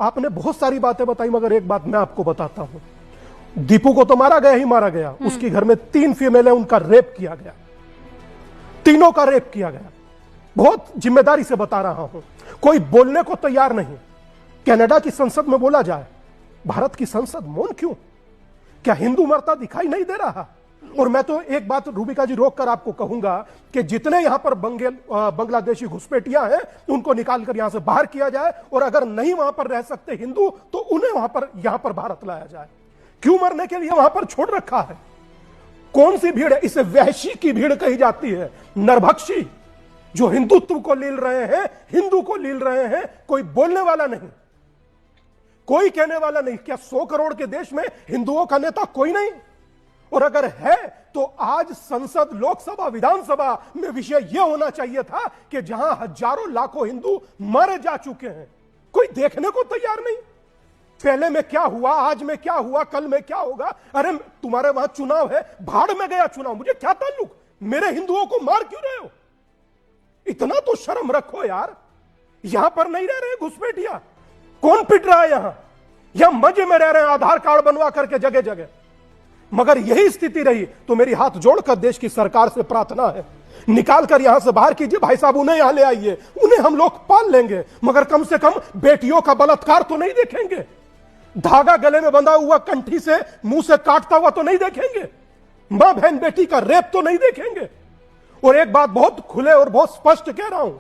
आपने बहुत सारी बातें बताई, मगर एक बात मैं आपको बताता हूं। दीपू को तो मारा गया ही मारा गया, उसके घर में 3 फीमेल है, उनका रेप किया गया, तीनों का रेप किया गया। बहुत जिम्मेदारी से बता रहा हूं, कोई बोलने को तैयार नहीं। कनाडा की संसद में बोला जाए, भारत की संसद मौन क्यों? क्या हिंदू मरता दिखाई नहीं दे रहा? और मैं तो एक बात रूबिका जी रोक कर आपको कहूंगा कि जितने यहां पर बांग्लादेशी घुसपैठियां हैं उनको निकालकर यहां से बाहर किया जाए, और अगर नहीं वहां पर रह सकते हिंदू तो उन्हें यहां पर भारत लाया जाए। क्यों मरने के लिए वहां पर छोड़ रखा है? कौन सी भीड़ है? इसे वहशी की भीड़ कही जाती है, नरभक्षी, जो हिंदुत्व को लील रहे हैं, हिंदू को लील रहे हैं। कोई बोलने वाला नहीं, कोई कहने वाला नहीं। क्या 100 करोड़ के देश में हिंदुओं का नेता कोई नहीं? और अगर है तो आज संसद, लोकसभा, विधानसभा में विषय यह होना चाहिए था कि जहां हजारों लाखों हिंदू मारे जा चुके हैं, कोई देखने को तैयार नहीं। पहले में क्या हुआ, आज में क्या हुआ, कल में क्या होगा? अरे तुम्हारे वहां चुनाव है, भाड़ में गया चुनाव, मुझे क्या ताल्लुक? मेरे हिंदुओं को मार क्यों रहे हो? इतना तो शर्म रखो यार। यहां पर नहीं रह रहे घुसपैठिया, कौन पिट रहा है? यहां मजे में रह रहे हैं, आधार कार्ड बनवा करके जगह जगह। मगर यही स्थिति रही तो मेरी हाथ जोड़कर देश की सरकार से प्रार्थना है, निकाल कर यहां से बाहर कीजिए। भाई साहब उन्हें यहां ले आइए, उन्हें हम लोग पाल लेंगे, मगर कम से कम बेटियों का बलात्कार तो नहीं देखेंगे। धागा गले में बंधा हुआ कंठी से मुंह से काटता हुआ तो नहीं देखेंगे। मां बहन बेटी का रेप तो नहीं देखेंगे। और एक बात बहुत खुले और बहुत स्पष्ट कह रहा हूं,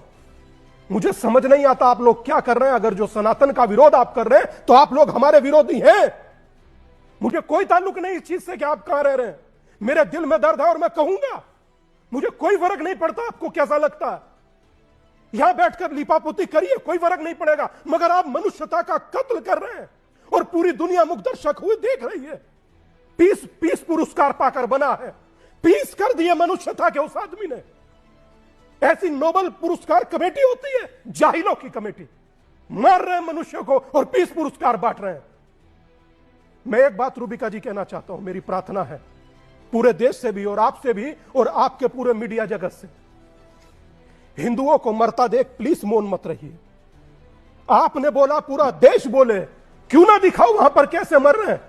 मुझे समझ नहीं आता आप लोग क्या कर रहे हैं। अगर जो सनातन का विरोध आप कर रहे हैं तो आप लोग हमारे विरोधी हैं। मुझे कोई ताल्लुक नहीं इस चीज से कि आप कहां रह रहे हैं। मेरे दिल में दर्द है और मैं कहूंगा, मुझे कोई फर्क नहीं पड़ता आपको कैसा लगता है। यहां बैठकर लिपापोती करिए, कोई फर्क नहीं पड़ेगा, मगर आप मनुष्यता का कत्ल कर रहे हैं और पूरी दुनिया मुग्धर्शक हुई देख रही है। पीस पुरस्कार पाकर बना है, पीस कर दिए मनुष्यता के उस आदमी ने। ऐसी नोबेल पुरस्कार कमेटी होती है, जाहिलों की कमेटी। मार रहे हैं मनुष्य को और पीस पुरस्कार बांट रहे हैं। मैं एक बात रूबिका जी कहना चाहता हूं, मेरी प्रार्थना है पूरे देश से भी और आपसे भी और आपके पूरे मीडिया जगत से, हिंदुओं को मरता देख प्लीज मौन मत रहिए। आपने बोला, पूरा देश बोले, क्यों ना दिखाओ वहां पर कैसे मर रहे हैं।